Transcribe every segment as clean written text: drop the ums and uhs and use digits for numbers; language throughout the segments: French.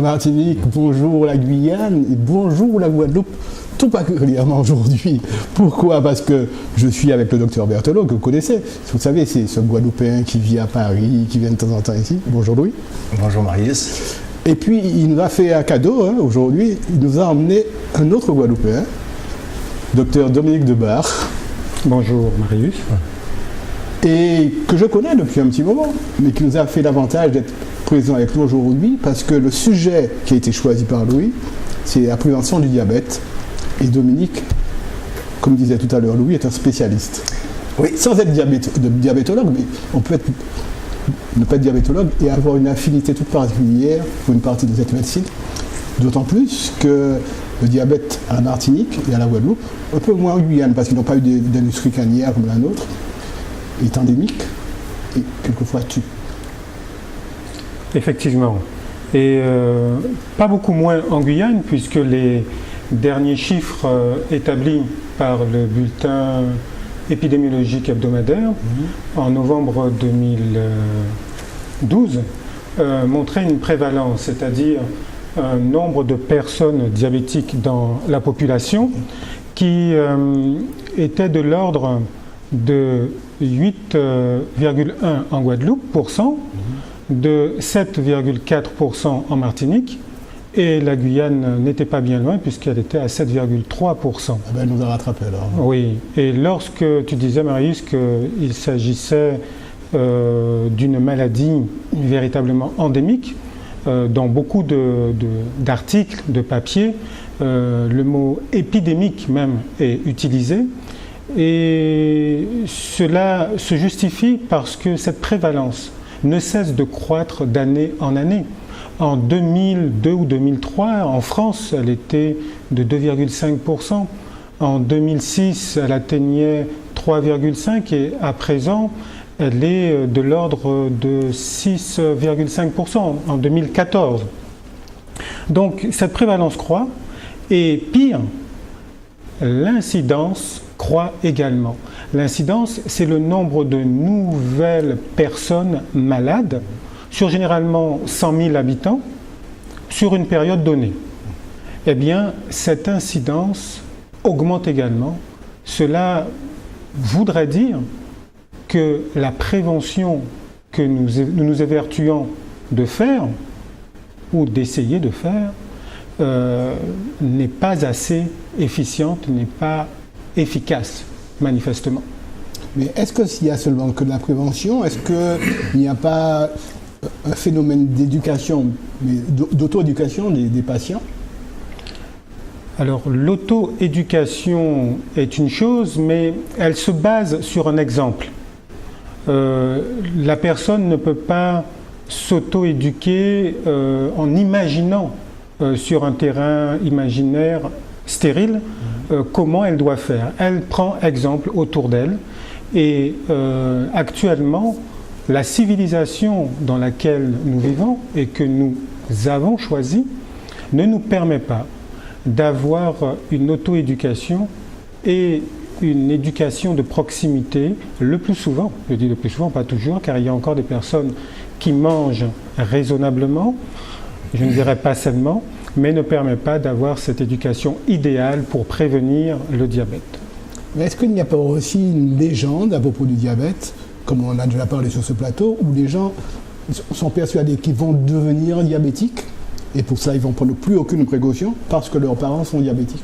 Martinique, bonjour la Guyane et bonjour la Guadeloupe, tout particulièrement aujourd'hui. Pourquoi? Parce que je suis avec le docteur Berthelot, que vous connaissez. Vous savez, c'est ce Guadeloupéen qui vit à Paris, qui vient de temps en temps ici. Bonjour Louis. Bonjour Marius. Et puis, il nous a fait un cadeau, aujourd'hui. Il nous a emmené un autre Guadeloupéen, docteur Dominique Debar. Bonjour Marius. Et que je connais depuis un petit moment, mais qui nous a fait l'avantage d'être présent avec nous aujourd'hui, parce que le sujet qui a été choisi par Louis, c'est la prévention du diabète. Et Dominique, comme disait tout à l'heure Louis, est un spécialiste. Oui. Sans être diabétologue, mais on peut ne pas être diabétologue et avoir une affinité toute particulière pour une partie de cette médecine. D'autant plus que le diabète à la Martinique et à la Guadeloupe, un peu moins en Guyane, parce qu'ils n'ont pas eu d'industrie cannière comme la nôtre, est endémique et quelquefois tue. Effectivement. Et pas beaucoup moins en Guyane, puisque les derniers chiffres établis par le bulletin épidémiologique hebdomadaire en novembre 2012 montraient une prévalence, c'est-à-dire un nombre de personnes diabétiques dans la population qui était de l'ordre de 8,1 en Guadeloupe pour cent, de 7,4% en Martinique, et la Guyane n'était pas bien loin puisqu'elle était à 7,3%. Ah ben, elle nous a rattrapé alors. Oui, et lorsque tu disais Marius qu'il s'agissait d'une maladie véritablement endémique, dans beaucoup d'articles, de papiers, le mot épidémique même est utilisé. Et cela se justifie parce que cette prévalence ne cesse de croître d'année en année. En 2002 ou 2003, en France, elle était de 2,5%. En 2006, elle atteignait 3,5% et à présent, elle est de l'ordre de 6,5% en 2014. Donc cette prévalence croît et pire, l'incidence croît également. L'incidence, c'est le nombre de nouvelles personnes malades sur généralement 100 000 habitants sur une période donnée. Eh bien, cette incidence augmente également. Cela voudrait dire que la prévention que nous nous évertuons de faire ou d'essayer de faire n'est pas assez efficiente, n'est pas efficace, manifestement. Mais est-ce que s'il y a seulement que de la prévention, est-ce qu'il n'y a pas un phénomène d'éducation, mais d'auto-éducation des patients? Alors, l'auto-éducation est une chose, mais elle se base sur un exemple. La personne ne peut pas s'auto-éduquer en imaginant sur un terrain imaginaire stérile comment elle doit faire. Elle prend exemple autour d'elle et actuellement, la civilisation dans laquelle nous vivons et que nous avons choisi ne nous permet pas d'avoir une auto-éducation et une éducation de proximité le plus souvent. Je dis le plus souvent, pas toujours, car il y a encore des personnes qui mangent raisonnablement, je ne dirais pas sainement, mais ne permet pas d'avoir cette éducation idéale pour prévenir le diabète. Mais est-ce qu'il n'y a pas aussi une légende à propos du diabète, comme on a déjà parlé sur ce plateau, où les gens sont persuadés qu'ils vont devenir diabétiques et pour ça ils vont prendre plus aucune précaution parce que leurs parents sont diabétiques?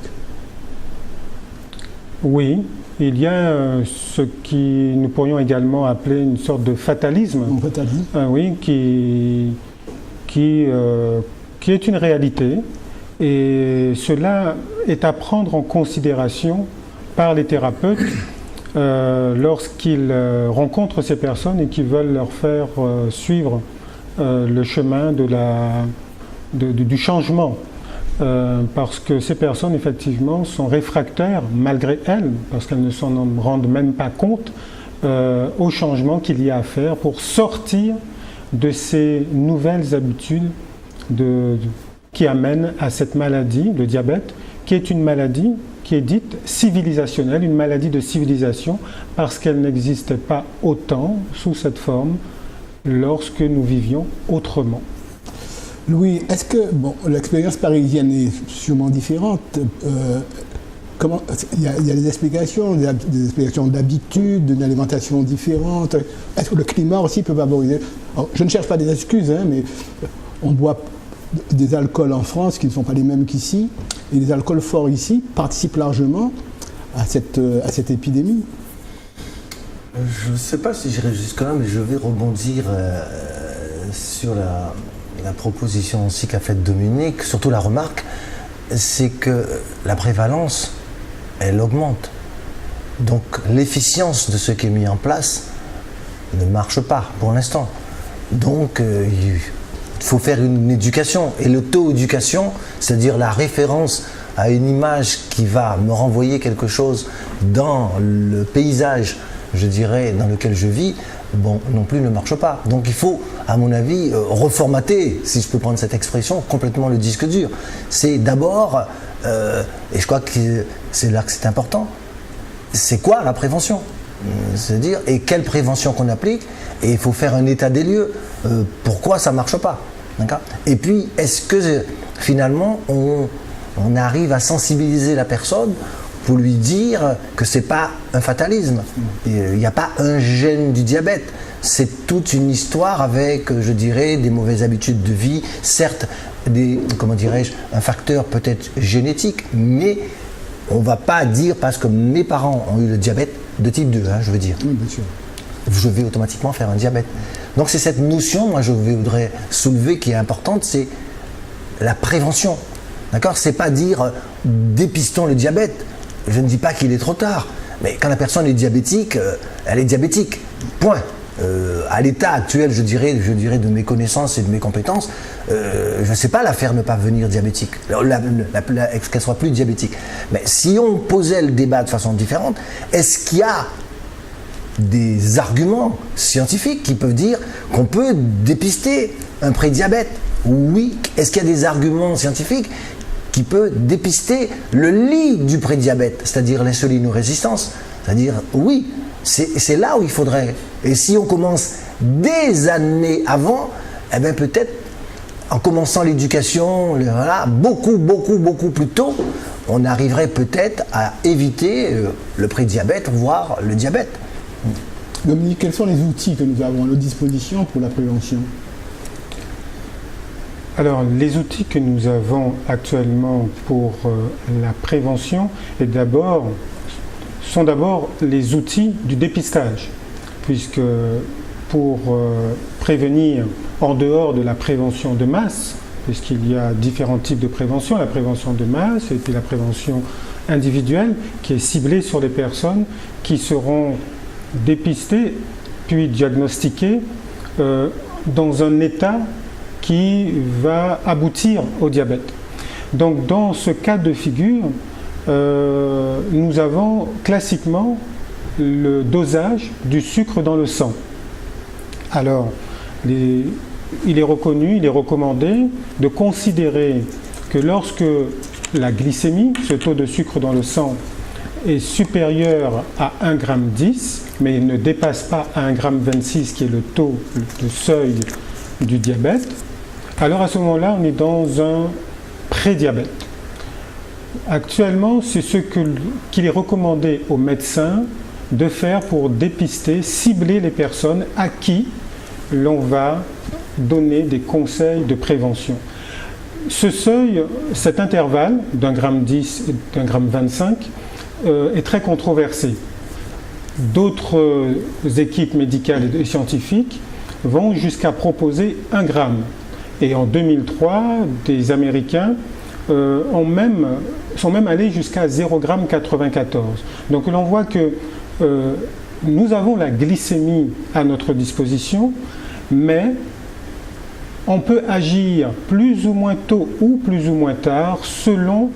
Oui, il y a ce qui nous pourrions également appeler une sorte de fatalisme. Fatalisme. Oui, qui est une réalité et cela est à prendre en considération par les thérapeutes lorsqu'ils rencontrent ces personnes et qui veulent leur faire suivre le chemin du changement. Parce que ces personnes, effectivement, sont réfractaires, malgré elles, parce qu'elles ne s'en rendent même pas compte, au changement qu'il y a à faire pour sortir de ces nouvelles habitudes qui amènent à cette maladie, le diabète, qui est une maladie qui est dite civilisationnelle, une maladie de civilisation, parce qu'elle n'existait pas autant sous cette forme lorsque nous vivions autrement. Louis, est-ce que l'expérience parisienne est sûrement différente il y a des explications, des explications d'habitude, d'une alimentation différente. Est-ce que le climat aussi peut favoriser? Alors, je ne cherche pas des excuses, mais on boit des alcools en France qui ne sont pas les mêmes qu'ici, et les alcools forts ici participent largement à cette épidémie. Je ne sais pas si j'irai jusque-là, mais je vais rebondir sur la proposition aussi qu'a faite Dominique, surtout la remarque, c'est que la prévalence, elle augmente. Donc l'efficience de ce qui est mis en place ne marche pas pour l'instant. Donc il faut faire une éducation. Et le taux d'éducation, c'est-à-dire la référence à une image qui va me renvoyer quelque chose dans le paysage, je dirais, dans lequel je vis, non plus ne marche pas. Donc il faut, à mon avis, reformater, si je peux prendre cette expression, complètement le disque dur. C'est d'abord, et je crois que c'est là que c'est important, c'est quoi la prévention? C'est-à-dire, et quelle prévention qu'on applique, et il faut faire un état des lieux. Pourquoi ça ne marche pas? Et puis, est-ce que finalement, on arrive à sensibiliser la personne pour lui dire que ce n'est pas un fatalisme. Il n'y a pas un gène du diabète. C'est toute une histoire avec, je dirais, des mauvaises habitudes de vie, certes, un facteur peut-être génétique, mais on ne va pas dire parce que mes parents ont eu le diabète de type 2, je veux dire. Oui, bien sûr. Je vais automatiquement faire un diabète. Donc c'est cette notion, moi je voudrais soulever, qui est importante, c'est la prévention. D'accord ? C'est pas dire dépistons le diabète. Je ne dis pas qu'il est trop tard, mais quand la personne est diabétique, elle est diabétique. Point. À l'état actuel, je dirais, de mes connaissances et de mes compétences, je ne sais pas la faire ne pas venir diabétique, qu'elle soit plus diabétique. Mais si on posait le débat de façon différente, est-ce qu'il y a des arguments scientifiques qui peuvent dire qu'on peut dépister un prédiabète? Oui. Est-ce qu'il y a des arguments scientifiques qui peuvent dépister le lit du prédiabète, c'est-à-dire l'insulinorésistance? C'est-à-dire, oui, c'est là où il faudrait. Et si on commence des années avant, eh bien peut-être, en commençant l'éducation, beaucoup plus tôt, on arriverait peut-être à éviter le prédiabète, voire le diabète. Dominique, quels sont les outils que nous avons à notre disposition pour la prévention? Alors, les outils que nous avons actuellement pour la prévention sont d'abord les outils du dépistage, puisque pour prévenir en dehors de la prévention de masse, puisqu'il y a différents types de prévention, la prévention de masse et puis la prévention individuelle qui est ciblée sur les personnes qui seront dépistées puis diagnostiquées dans un état qui va aboutir au diabète. Donc dans ce cas de figure, nous avons classiquement le dosage du sucre dans le sang. Alors, il est reconnu, il est recommandé de considérer que lorsque la glycémie, ce taux de sucre dans le sang, est supérieur à 1,10 g, mais ne dépasse pas 1,26 g, qui est le taux, le seuil du diabète, alors à ce moment-là, on est dans un prédiabète. Actuellement, c'est ce qu'il est recommandé aux médecins de faire pour dépister, cibler les personnes à qui l'on va donner des conseils de prévention. Ce seuil, cet intervalle d'1,10 g et d'1,25 g est très controversé. D'autres équipes médicales et scientifiques vont jusqu'à proposer 1 g. Et en 2003, des Américains sont même allés jusqu'à 0,94 g. Donc l'on voit que nous avons la glycémie à notre disposition, mais on peut agir plus ou moins tôt ou plus ou moins tard selon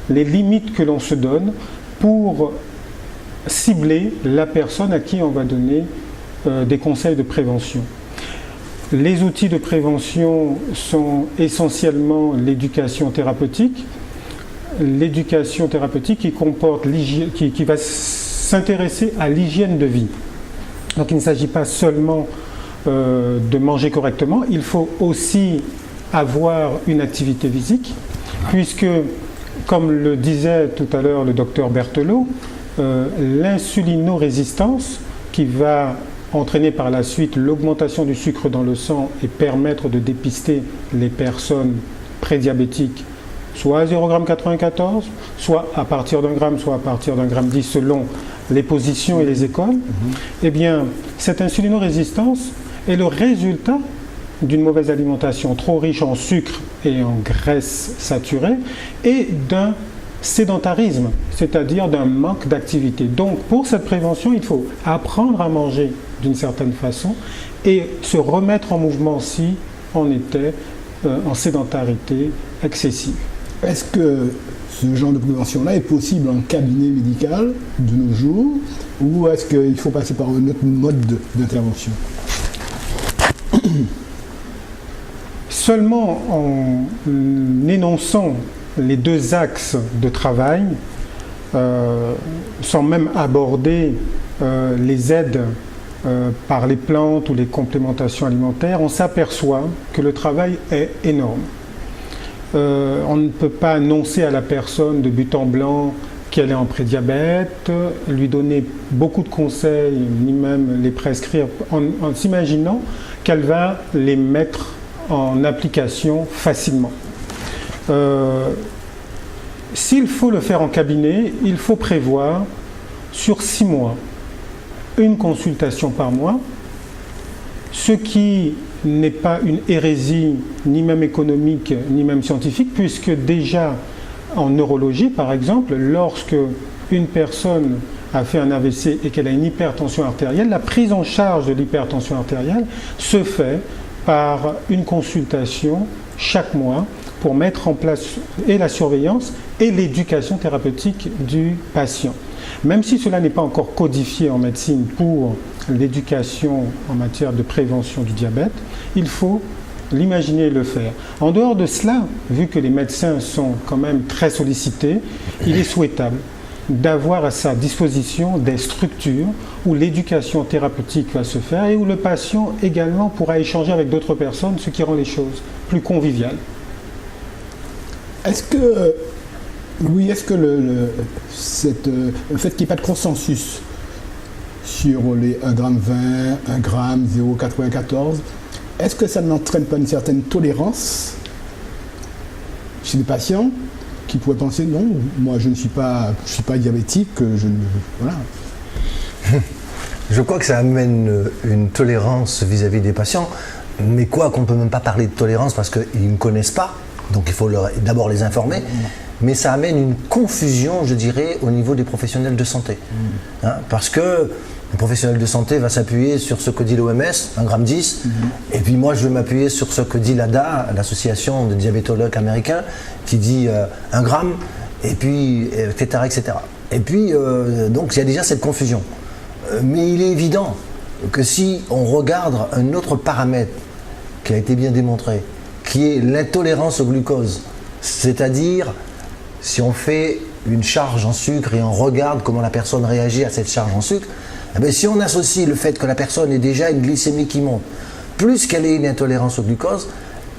les limites que l'on se donne pour cibler la personne à qui on va donner des conseils de prévention. Les outils de prévention sont essentiellement l'éducation thérapeutique. L'éducation thérapeutique qui va s'intéresser à l'hygiène de vie. Donc il ne s'agit pas seulement de manger correctement, il faut aussi avoir une activité physique, puisque, comme le disait tout à l'heure le docteur Berthelot, l'insulinorésistance qui va entraîner par la suite l'augmentation du sucre dans le sang et permettre de dépister les personnes prédiabétiques, soit à 0,94 g, soit à partir d'1 gramme, soit à partir d'1,10 g selon les positions et les écoles, eh bien, cette insulinorésistance est le résultat d'une mauvaise alimentation trop riche en sucre et en graisses saturées et d'un sédentarisme, c'est-à-dire d'un manque d'activité. Donc, pour cette prévention, il faut apprendre à manger d'une certaine façon et se remettre en mouvement si on était en sédentarité excessive. Est-ce que ce genre de prévention-là est possible en cabinet médical de nos jours ou est-ce qu'il faut passer par un autre mode d'intervention? Seulement en énonçant les deux axes de travail, sans même aborder les aides par les plantes ou les complémentations alimentaires, on s'aperçoit que le travail est énorme. On ne peut pas annoncer à la personne de but en blanc qu'elle est en prédiabète, lui donner beaucoup de conseils, ni même les prescrire, en s'imaginant qu'elle va les mettre en application facilement. S'il faut le faire en cabinet, il faut prévoir sur 6 mois une consultation par mois, ce qui n'est pas une hérésie ni même économique ni même scientifique, puisque déjà en neurologie par exemple, lorsque une personne a fait un AVC et qu'elle a une hypertension artérielle, la prise en charge de l'hypertension artérielle se fait par une consultation chaque mois pour mettre en place et la surveillance et l'éducation thérapeutique du patient. Même si cela n'est pas encore codifié en médecine pour l'éducation en matière de prévention du diabète, il faut l'imaginer et le faire. En dehors de cela, vu que les médecins sont quand même très sollicités, il est souhaitable d'avoir à sa disposition des structures où l'éducation thérapeutique va se faire et où le patient également pourra échanger avec d'autres personnes, ce qui rend les choses plus conviviales. Est-ce que, oui, est-ce que le fait qu'il n'y ait pas de consensus sur les 1,20 g, 1 g, 0,94 g, est-ce que ça n'entraîne pas une certaine tolérance chez les patients qui pourraient penser non, moi je ne suis pas diabétique, voilà. Je crois que ça amène une tolérance vis-à-vis des patients, mais quoi qu'on ne peut même pas parler de tolérance parce qu'ils ne connaissent pas, donc il faut d'abord les informer, mais ça amène une confusion, je dirais, au niveau des professionnels de santé. Hein, parce que le professionnel de santé va s'appuyer sur ce que dit l'OMS, 1,10 g, et puis moi je vais m'appuyer sur ce que dit l'ADA, l'association de diabétologues américains, qui dit 1 g, et puis etc. etc. Et puis donc il y a déjà cette confusion. Mais il est évident que si on regarde un autre paramètre qui a été bien démontré, qui est l'intolérance au glucose, c'est-à-dire si on fait une charge en sucre et on regarde comment la personne réagit à cette charge en sucre, eh bien, si on associe le fait que la personne ait déjà une glycémie qui monte, plus qu'elle ait une intolérance au glucose,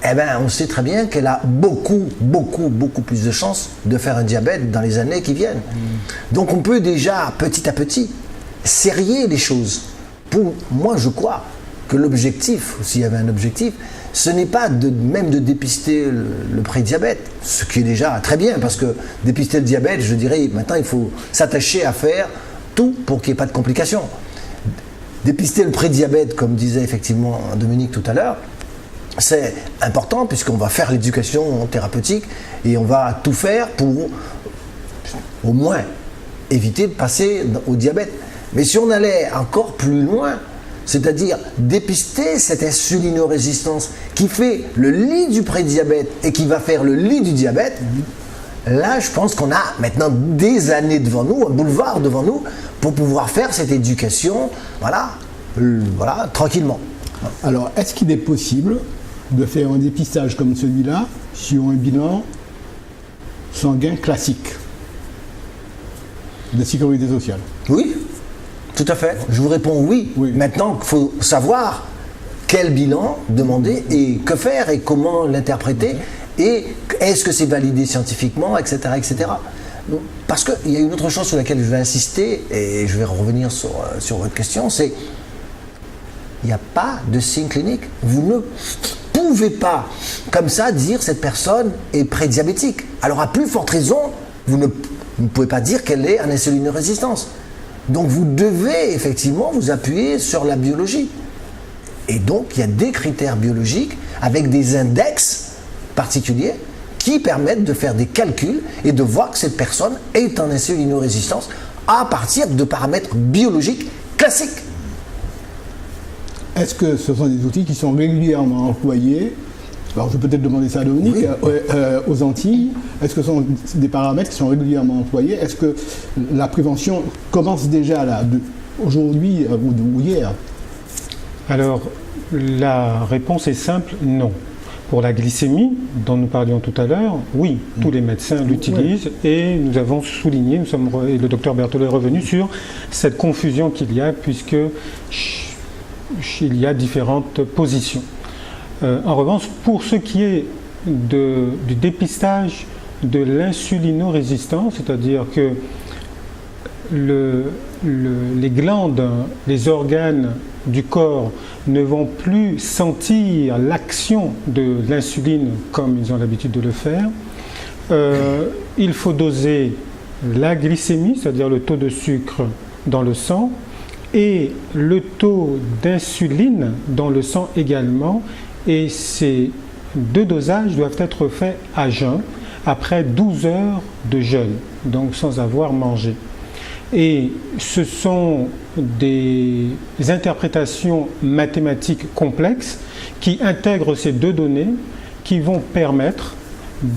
eh bien, on sait très bien qu'elle a beaucoup plus de chances de faire un diabète dans les années qui viennent. Donc on peut déjà, petit à petit, serrer les choses. Pour moi, je crois que l'objectif, s'il y avait un objectif, ce n'est pas même de dépister le prédiabète, ce qui est déjà très bien, parce que dépister le diabète, je dirais, maintenant il faut s'attacher à faire tout pour qu'il n'y ait pas de complications. Dépister le prédiabète, comme disait effectivement Dominique tout à l'heure, c'est important puisqu'on va faire l'éducation thérapeutique et on va tout faire pour au moins éviter de passer au diabète. Mais si on allait encore plus loin, c'est-à-dire dépister cette insulinorésistance qui fait le lit du prédiabète et qui va faire le lit du diabète, là je pense qu'on a maintenant des années devant nous, un boulevard devant nous, pour pouvoir faire cette éducation, voilà, tranquillement. Alors, est-ce qu'il est possible de faire un dépistage comme celui-là sur un bilan sanguin classique de sécurité sociale? Oui, tout à fait. Je vous réponds oui. Oui. Maintenant, il faut savoir quel bilan demander et que faire et comment l'interpréter et est-ce que c'est validé scientifiquement, etc. etc. Donc, parce qu'il y a une autre chose sur laquelle je vais insister et je vais revenir sur votre question, c'est il n'y a pas de signe clinique. Vous ne pouvez pas, comme ça, dire cette personne est prédiabétique. Alors, à plus forte raison, vous ne pouvez pas dire qu'elle est en insulinorésistance. Donc, vous devez effectivement vous appuyer sur la biologie. Et donc, il y a des critères biologiques avec des index particuliers qui permettent de faire des calculs et de voir que cette personne est en insulinorésistance à partir de paramètres biologiques classiques. Est-ce que ce sont des outils qui sont régulièrement employés? Alors je vais peut-être demander ça à Dominique, oui. Aux Antilles. Est-ce que ce sont des paramètres qui sont régulièrement employés? Est-ce que la prévention commence déjà là, aujourd'hui ou hier? Alors la réponse est simple, non. Pour la glycémie, dont nous parlions tout à l'heure, oui, tous les médecins l'utilisent et nous avons souligné, et le docteur Berthelot est revenu sur cette confusion qu'il y a puisque il y a différentes positions. En revanche, pour ce qui est du dépistage de l'insulinorésistance, c'est-à-dire que les glandes, les organes du corps ne vont plus sentir l'action de l'insuline comme ils ont l'habitude de le faire, il faut doser la glycémie, c'est-à-dire le taux de sucre dans le sang, et le taux d'insuline dans le sang également, et ces deux dosages doivent être faits à jeun, après 12 heures de jeûne, donc sans avoir mangé. Et ce sont des interprétations mathématiques complexes qui intègrent ces deux données qui vont permettre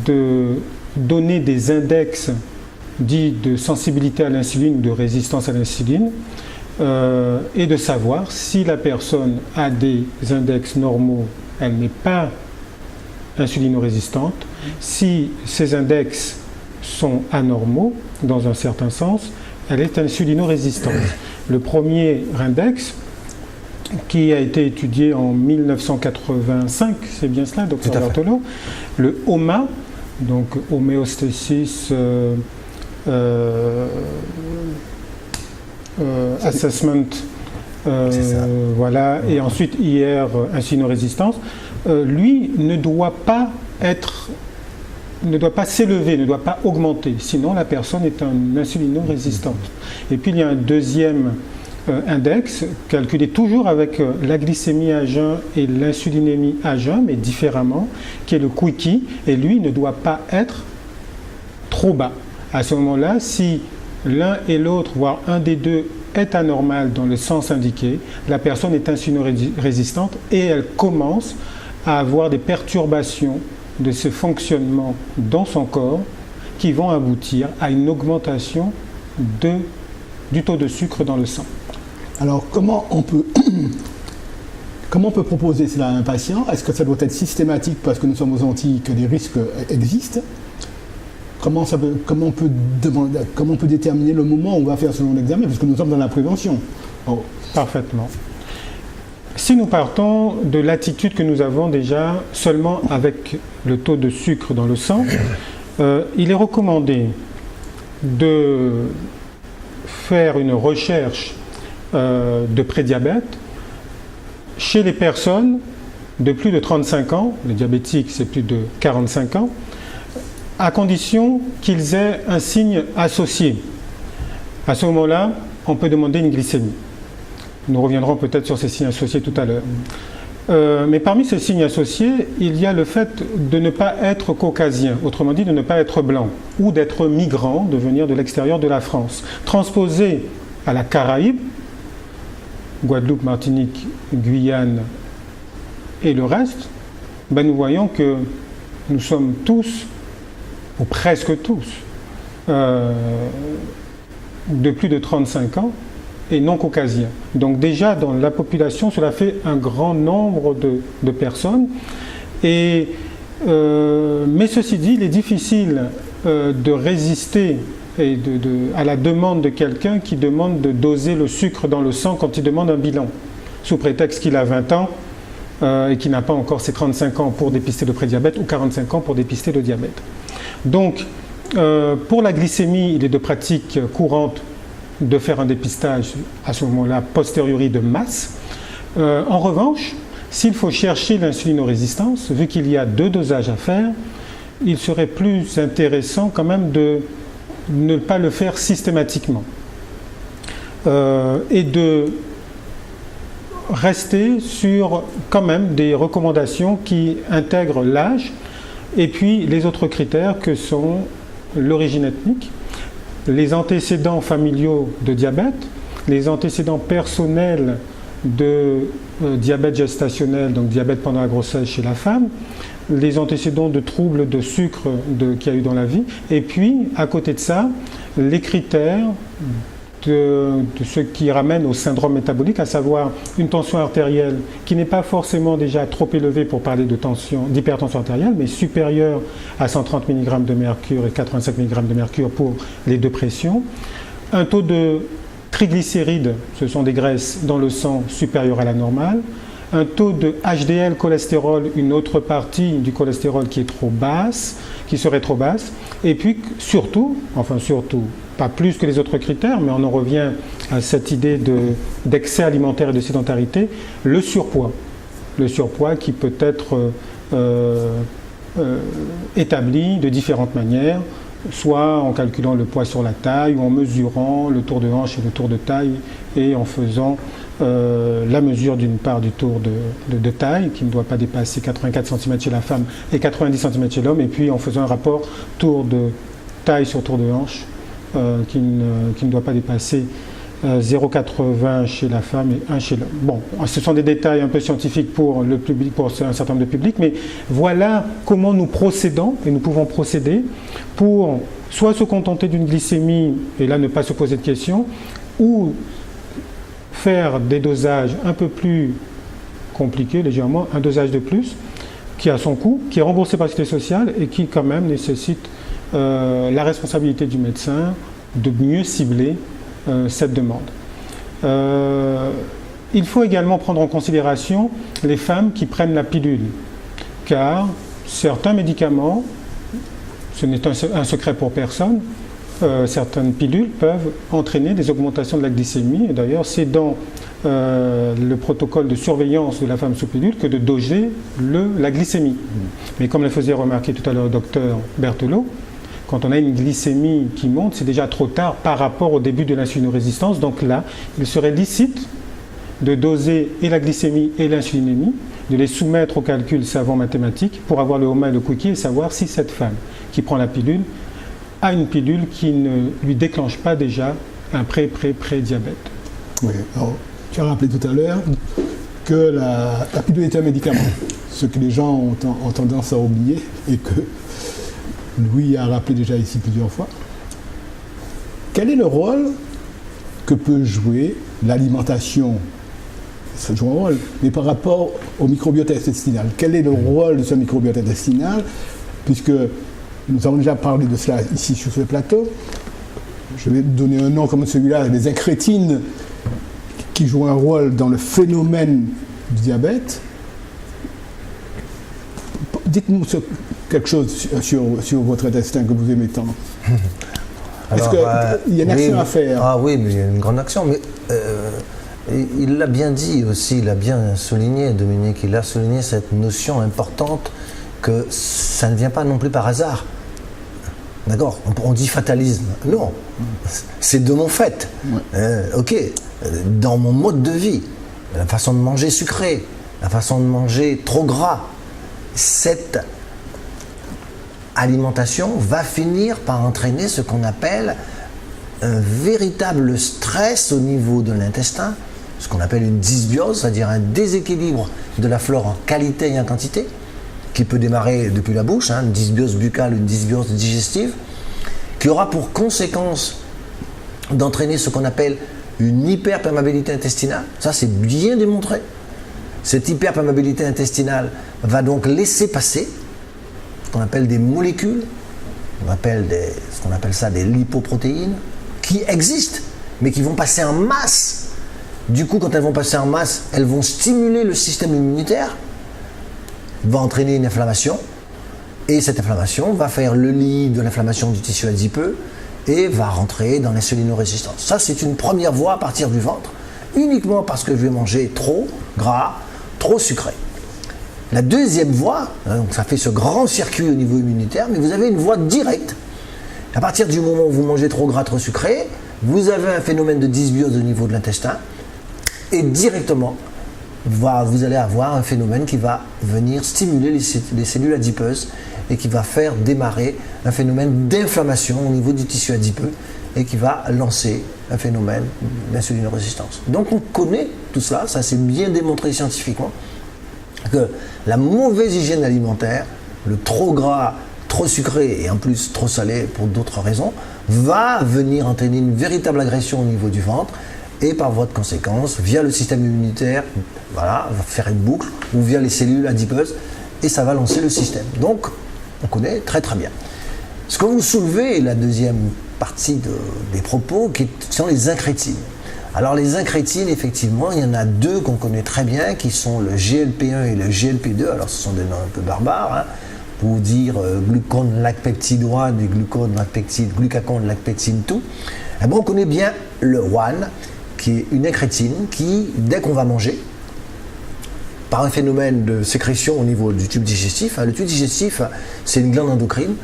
de donner des index dits de sensibilité à l'insuline ou de résistance à l'insuline, et de savoir si la personne a des index normaux, elle n'est pas insulinorésistante. Si ces index sont anormaux, dans un certain sens, elle est insulinorésistante. Le premier index, qui a été étudié en 1985, c'est bien cela, Dr Berthelot, le HOMA, donc Homeostasis Assessment, voilà, et ensuite IR insulinorésistance, lui ne doit pas s'élever, ne doit pas augmenter, sinon la personne est un insulinorésistante. Et puis il y a un deuxième index, calculé toujours avec la glycémie à jeun et l'insulinémie à jeun, mais différemment, qui est le quickie, et lui ne doit pas être trop bas. À ce moment-là, si l'un et l'autre, voire un des deux, est anormal dans le sens indiqué, la personne est insulinorésistante et elle commence à avoir des perturbations de ce fonctionnement dans son corps qui vont aboutir à une augmentation du taux de sucre dans le sang. Alors comment on peut proposer cela à un patient? Est-ce que ça doit être systématique parce que nous sommes aux Antilles, que des risques existent? Comment on peut déterminer le moment où on va faire ce genre d'examen, puisque nous sommes dans la prévention? Parfaitement. Si nous partons de l'attitude que nous avons déjà seulement avec le taux de sucre dans le sang, il est recommandé de faire une recherche de prédiabète chez les personnes de plus de 35 ans, les diabétiques c'est plus de 45 ans, à condition qu'ils aient un signe associé. À ce moment-là, on peut demander une glycémie. Nous reviendrons peut-être sur ces signes associés tout à l'heure. Mais parmi ces signes associés, il y a le fait de ne pas être caucasien, autrement dit de ne pas être blanc, ou d'être migrant, de venir de l'extérieur de la France. Transposé à la Caraïbe, Guadeloupe, Martinique, Guyane et le reste, nous voyons que nous sommes tous, ou presque tous, de plus de 35 ans et non caucasiens. Donc déjà dans la population, cela fait un grand nombre de personnes. Mais ceci dit, il est difficile de résister à la demande de quelqu'un qui demande de doser le sucre dans le sang quand il demande un bilan, sous prétexte qu'il a 20 ans et qui n'a pas encore ses 35 ans pour dépister le prédiabète ou 45 ans pour dépister le diabète. Donc, pour la glycémie, il est de pratique courante de faire un dépistage à ce moment-là posteriori de masse. En revanche, s'il faut chercher l'insulinorésistance, vu qu'il y a 2 dosages à faire, il serait plus intéressant quand même de ne pas le faire systématiquement et de rester sur quand même des recommandations qui intègrent l'âge et puis les autres critères que sont l'origine ethnique, les antécédents familiaux de diabète, les antécédents personnels de diabète gestationnel, donc diabète pendant la grossesse chez la femme, les antécédents de troubles de sucre qu'il y a eu dans la vie, et puis à côté de ça, les critères de ce qui ramène au syndrome métabolique, à savoir une tension artérielle qui n'est pas forcément déjà trop élevée pour parler d'hypertension artérielle, mais supérieure à 130 mg de mercure et 85 mg de mercure pour les 2 pressions, un taux de triglycérides, ce sont des graisses dans le sang supérieur à la normale, un taux de HDL cholestérol, une autre partie du cholestérol qui serait trop basse, et puis surtout, pas plus que les autres critères, mais on en revient à cette idée d'excès alimentaire et de sédentarité, le surpoids qui peut être établi de différentes manières, soit en calculant le poids sur la taille, ou en mesurant le tour de hanche et le tour de taille, et en faisant la mesure d'une part du tour de taille, qui ne doit pas dépasser 84 cm chez la femme et 90 cm chez l'homme, et puis en faisant un rapport tour de taille sur tour de hanche, qui ne doit pas dépasser 0,80 chez la femme et 1 chez l'homme. Bon, ce sont des détails un peu scientifiques pour le public, pour un certain nombre de publics, mais voilà comment nous procédons, et nous pouvons procéder pour soit se contenter d'une glycémie, et là ne pas se poser de questions, ou faire des dosages un peu plus compliqués, légèrement, un dosage de plus, qui a son coût, qui est remboursé par la sécurité sociale et qui quand même nécessite la responsabilité du médecin de mieux cibler cette demande. Il faut également prendre en considération les femmes qui prennent la pilule, car certains médicaments, ce n'est un secret pour personne, certaines pilules peuvent entraîner des augmentations de la glycémie, et d'ailleurs c'est dans le protocole de surveillance de la femme sous pilule que de doser la glycémie. Mais comme le faisait remarquer tout à l'heure le docteur Berthelot, quand on a une glycémie qui monte, c'est déjà trop tard par rapport au début de l'insulinorésistance. Donc là, il serait licite de doser et la glycémie et l'insulinémie, de les soumettre au calcul savant mathématique pour avoir le HOMA et le quickie et savoir si cette femme qui prend la pilule a une pilule qui ne lui déclenche pas déjà un pré-diabète. Oui, alors, tu as rappelé tout à l'heure que la pilule est un médicament, ce que les gens ont tendance à oublier et que Louis a rappelé déjà ici plusieurs fois. Quel est le rôle que peut jouer l'alimentation? Ça joue un rôle, mais par rapport au microbiote intestinal. Quel est le rôle de ce microbiote intestinal? Puisque nous avons déjà parlé de cela ici sur ce plateau. Je vais donner un nom comme celui-là, les incrétines qui jouent un rôle dans le phénomène du diabète. Dites-nous quelque chose sur votre intestin que vous aimez tant. Est-ce qu'il y a une action à faire? Ah oui, mais il y a une grande action. Mais il l'a bien dit aussi, il l'a bien souligné, Dominique, il a souligné cette notion importante que ça ne vient pas non plus par hasard. D'accord, on dit fatalisme. Non, c'est de mon fait. Ouais. Ok, dans mon mode de vie, la façon de manger sucré, la façon de manger trop gras, cette alimentation va finir par entraîner ce qu'on appelle un véritable stress au niveau de l'intestin, ce qu'on appelle une dysbiose, c'est-à-dire un déséquilibre de la flore en qualité et en quantité, qui peut démarrer depuis la bouche, une dysbiose buccale, une dysbiose digestive, qui aura pour conséquence d'entraîner ce qu'on appelle une hyperperméabilité intestinale. Ça, c'est bien démontré. Cette hyperperméabilité intestinale va donc laisser passer ce qu'on appelle des molécules, ce qu'on appelle ça des lipoprotéines, qui existent, mais qui vont passer en masse. Du coup, quand elles vont passer en masse, elles vont stimuler le système immunitaire, va entraîner une inflammation. Et cette inflammation va faire le lit de l'inflammation du tissu adipeux et va rentrer dans l'insulinorésistance. Ça, c'est une première voie à partir du ventre, uniquement parce que je vais manger trop gras, trop sucré. La deuxième voie, donc ça fait ce grand circuit au niveau immunitaire, mais vous avez une voie directe. À partir du moment où vous mangez trop gras, trop sucré, vous avez un phénomène de dysbiose au niveau de l'intestin et directement, vous allez avoir un phénomène qui va venir stimuler les cellules adipeuses et qui va faire démarrer un phénomène d'inflammation au niveau du tissu adipeux et qui va lancer un phénomène d'insulinorésistance. Donc on connaît tout cela, ça c'est bien démontré scientifiquement, que la mauvaise hygiène alimentaire, le trop gras, trop sucré et en plus trop salé pour d'autres raisons, va venir entraîner une véritable agression au niveau du ventre et par voie de conséquence, via le système immunitaire, voilà, va faire une boucle, ou via les cellules adipeuses, et ça va lancer le système. Donc, on connaît très très bien. Ce que vous soulevez, la deuxième partie des propos, qui sont les incrétines. Alors les incrétines, effectivement, il y en a deux qu'on connaît très bien, qui sont le GLP1 et le GLP2. Alors ce sont des noms un peu barbares, hein, pour dire glucone, lacpeptide 1 et glucone, lacpeptide, glucagone, lacpeptide 2. Et bon, on connaît bien le 1, qui est une incrétine qui, dès qu'on va manger, par un phénomène de sécrétion au niveau du tube digestif, le tube digestif, c'est une glande endocrine,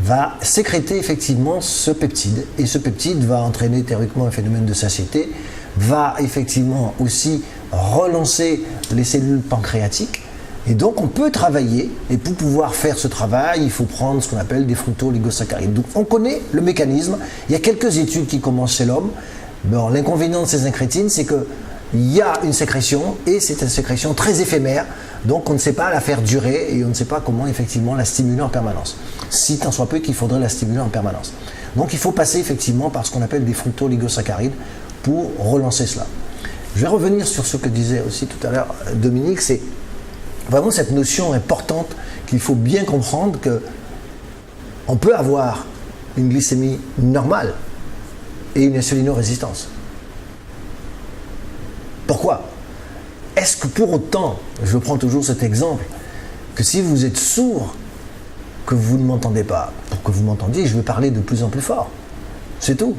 va sécréter effectivement ce peptide, et ce peptide va entraîner théoriquement un phénomène de satiété, va effectivement aussi relancer les cellules pancréatiques, et donc on peut travailler, et pour pouvoir faire ce travail, il faut prendre ce qu'on appelle des fructooligosaccharides. Donc on connaît le mécanisme, il y a quelques études qui commencent chez l'homme. Bon, l'inconvénient de ces incrétines, c'est qu'il y a une sécrétion, et c'est une sécrétion très éphémère, donc on ne sait pas la faire durer, et on ne sait pas comment effectivement la stimuler en permanence. Si tant soit peu qu'il faudrait la stimuler en permanence. Donc il faut passer effectivement par ce qu'on appelle des fructooligosaccharides pour relancer cela. Je vais revenir sur ce que disait aussi tout à l'heure Dominique, c'est vraiment cette notion importante qu'il faut bien comprendre qu'on peut avoir une glycémie normale et une insulinorésistance. Pourquoi ? Est-ce que pour autant, je prends toujours cet exemple, que si vous êtes sourd, que vous ne m'entendez pas, pour que vous m'entendiez, je vais parler de plus en plus fort. C'est tout.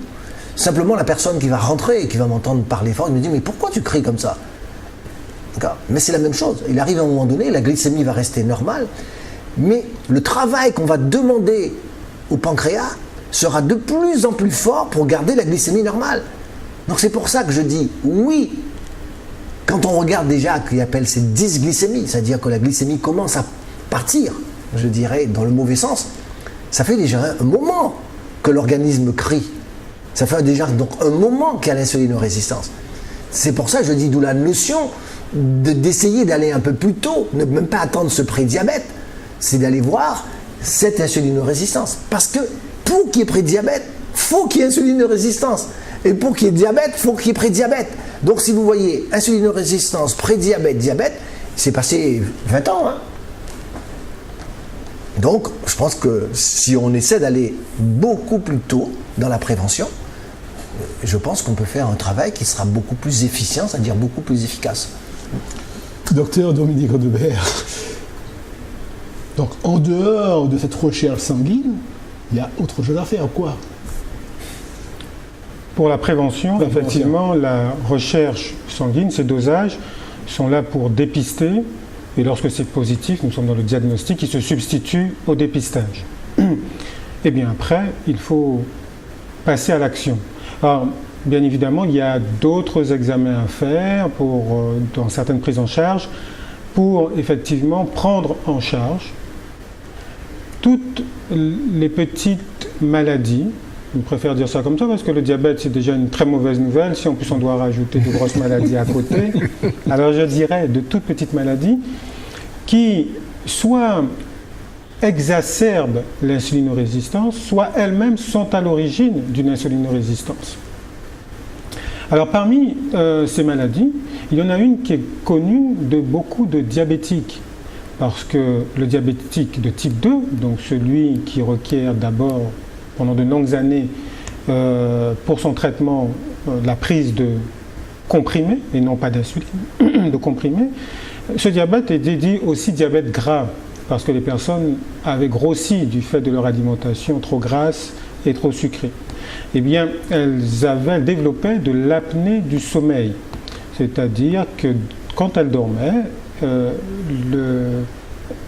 Simplement, la personne qui va rentrer et qui va m'entendre parler fort, il me dit « Mais pourquoi tu cries comme ça ?» Mais c'est la même chose. Il arrive à un moment donné, la glycémie va rester normale, mais le travail qu'on va demander au pancréas sera de plus en plus fort pour garder la glycémie normale. Donc c'est pour ça que je dis oui, quand on regarde déjà qu'il appelle ces dysglycémies, c'est-à-dire que la glycémie commence à partir, je dirais dans le mauvais sens, ça fait déjà un moment que l'organisme crie. Ça fait déjà donc un moment qu'il y a l'insulinorésistance. C'est pour ça que je dis, d'où la notion d'essayer d'aller un peu plus tôt, ne même pas attendre ce prédiabète, c'est d'aller voir cette insulinorésistance. Parce que pour qu'il y ait prédiabète, il faut qu'il y ait insulinorésistance. Et pour qu'il y ait diabète, il faut qu'il y ait prédiabète. Donc si vous voyez insulinorésistance, prédiabète, diabète, c'est passé 20 ans. Hein. Donc je pense que si on essaie d'aller beaucoup plus tôt dans la prévention, je pense qu'on peut faire un travail qui sera beaucoup plus efficient, c'est-à-dire beaucoup plus efficace. Docteur Dominique Rodebert, donc en dehors de cette recherche sanguine, il y a autre chose à faire, quoi? Pour la prévention, effectivement, la recherche sanguine, ces dosages sont là pour dépister, et lorsque c'est positif, nous sommes dans le diagnostic qui se substitue au dépistage. Et bien après, il faut passer à l'action. Alors, bien évidemment, il y a d'autres examens à faire dans certaines prises en charge pour effectivement prendre en charge toutes les petites maladies. Je préfère dire ça comme ça parce que le diabète, c'est déjà une très mauvaise nouvelle. Si en plus on doit rajouter de grosses maladies à côté, alors je dirais de toutes petites maladies qui soit exacerbent l'insulinorésistance, soit elles-mêmes sont à l'origine d'une insulinorésistance. Alors parmi ces maladies, il y en a une qui est connue de beaucoup de diabétiques, parce que le diabétique de type 2, donc celui qui requiert d'abord pendant de longues années pour son traitement la prise comprimé, et non pas d'insuline, de comprimé. Ce diabète est dit aussi diabète gras, parce que les personnes avaient grossi du fait de leur alimentation trop grasse et trop sucrée. Eh bien, elles développaient de l'apnée du sommeil, c'est-à-dire que quand elles dormaient,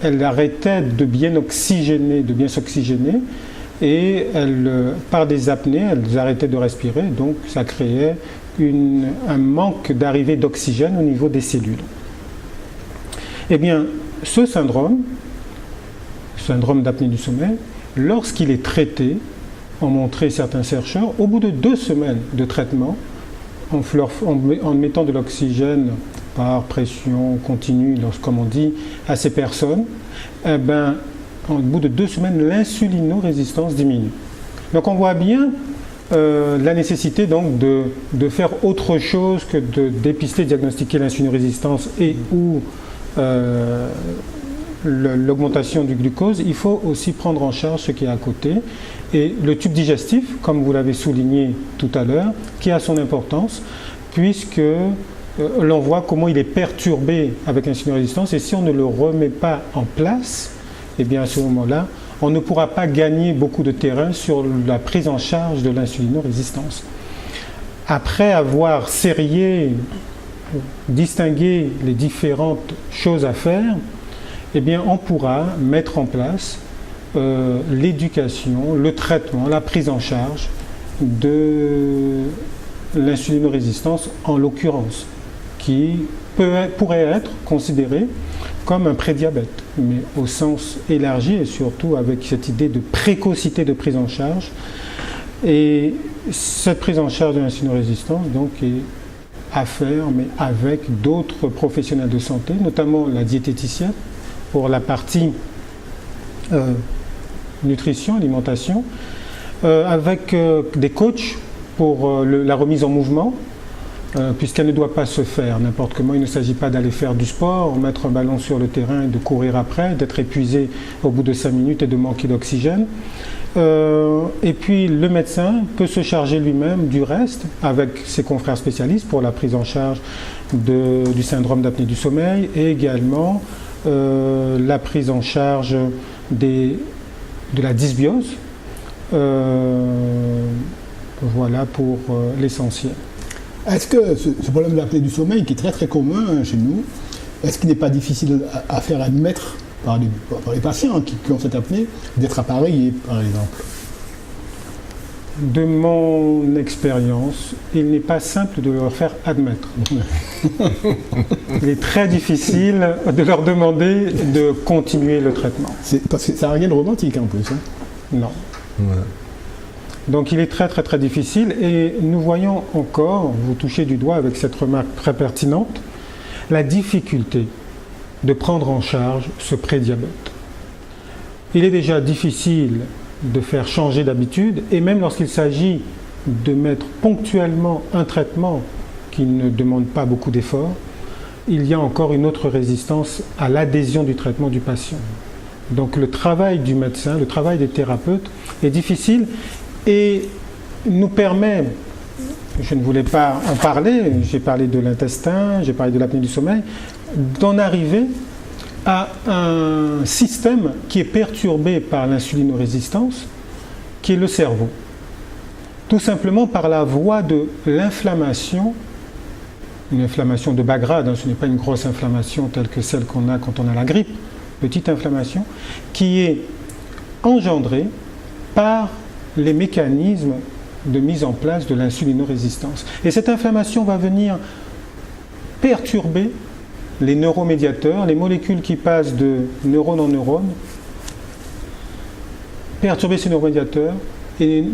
elles arrêtaient de bien s'oxygéner, et par des apnées, elles arrêtaient de respirer, donc ça créait un manque d'arrivée d'oxygène au niveau des cellules. Eh bien, ce syndrome d'apnée du sommeil, lorsqu'il est traité, ont montré certains chercheurs, au bout de 2 semaines de traitement, en mettant de l'oxygène par pression continue, comme on dit, à ces personnes, eh ben, au bout de 2 semaines, l'insulinorésistance diminue. Donc on voit bien la nécessité donc de faire autre chose que de dépister, diagnostiquer l'insulinorésistance et ou l'augmentation du glucose. Il faut aussi prendre en charge ce qui est à côté. Et le tube digestif, comme vous l'avez souligné tout à l'heure, qui a son importance, puisque l'on voit comment il est perturbé avec l'insulinorésistance, et si on ne le remet pas en place, eh bien à ce moment-là, on ne pourra pas gagner beaucoup de terrain sur la prise en charge de l'insulinorésistance. Après avoir distingué les différentes choses à faire, eh bien on pourra mettre en place l'éducation, le traitement, la prise en charge de l'insulinorésistance en l'occurrence, qui pourrait être considéré comme un prédiabète, mais au sens élargi et surtout avec cette idée de précocité de prise en charge. Et cette prise en charge de l'insulinorésistance donc est à faire, mais avec d'autres professionnels de santé, notamment la diététicienne pour la partie nutrition, alimentation, avec des coachs pour la remise en mouvement, puisqu'elle ne doit pas se faire n'importe comment. Il ne s'agit pas d'aller faire du sport, mettre un ballon sur le terrain et de courir après, d'être épuisé au bout de 5 minutes et de manquer d'oxygène. Et puis le médecin peut se charger lui-même du reste avec ses confrères spécialistes pour la prise en charge du syndrome d'apnée du sommeil et également la prise en charge de la dysbiose. Voilà pour l'essentiel. Est-ce que ce problème de l'apnée du sommeil, qui est très très commun chez nous, est-ce qu'il n'est pas difficile à faire admettre par les patients qui ont cette apnée, d'être appareillés, par exemple? De mon expérience, il n'est pas simple de leur faire admettre. Il est très difficile de leur demander de continuer le traitement. Parce que ça n'a rien de romantique en plus. Hein. Non. Ouais. Donc il est très très très difficile et nous voyons encore, vous touchez du doigt avec cette remarque très pertinente, la difficulté de prendre en charge ce prédiabète. Il est déjà difficile de faire changer d'habitude et même lorsqu'il s'agit de mettre ponctuellement un traitement qui ne demande pas beaucoup d'efforts, il y a encore une autre résistance à l'adhésion du traitement du patient. Donc le travail du médecin, le travail des thérapeutes est difficile et nous permet, je ne voulais pas en parler, j'ai parlé de l'intestin, j'ai parlé de l'apnée du sommeil, d'en arriver à un système qui est perturbé par l'insulinorésistance, qui est le cerveau. Tout simplement par la voie de l'inflammation, une inflammation de bas grade, hein, ce n'est pas une grosse inflammation telle que celle qu'on a quand on a la grippe, petite inflammation, qui est engendrée par les mécanismes de mise en place de l'insulinorésistance. Et cette inflammation va venir perturber les neuromédiateurs, les molécules qui passent de neurone en neurone, perturber ces neuromédiateurs et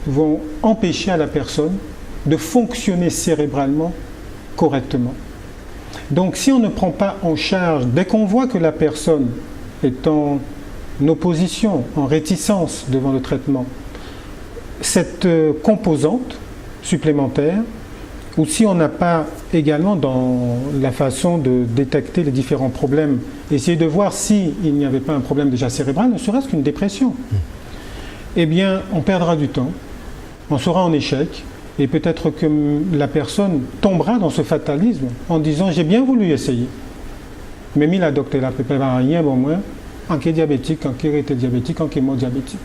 vont empêcher à la personne de fonctionner cérébralement correctement. Donc si on ne prend pas en charge, dès qu'on voit que la personne est en opposition, en réticence devant le traitement, cette composante supplémentaire, ou si on n'a pas également dans la façon de détecter les différents problèmes, essayer de voir s'il n'y avait pas un problème déjà cérébral, ne serait-ce qu'une dépression, eh bien on perdra du temps, on sera en échec Et peut-être que la personne tombera dans ce fatalisme en disant j'ai bien voulu essayer. Mais la docteur la peut pas rien bon moins en qui est diabétique, en qui est diabétique, en qui est mort diabétique.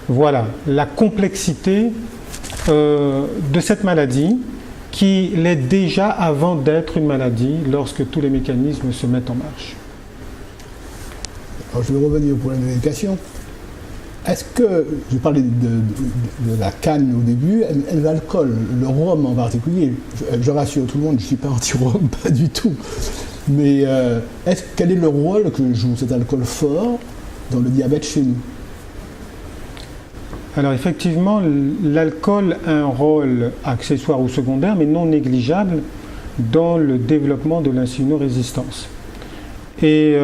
Voilà la complexité de cette maladie qui l'est déjà avant d'être une maladie lorsque tous les mécanismes se mettent en marche. Alors je vais revenir au problème de l'éducation. Est-ce que, je parlais de la canne au début, l'alcool, le rhum en particulier, je rassure tout le monde, je ne suis pas anti-rhum, pas du tout. Mais quel est le rôle que joue cet alcool fort dans le diabète chez nous? Alors effectivement, l'alcool a un rôle accessoire ou secondaire, mais non négligeable dans le développement de l'insulinorésistance. Et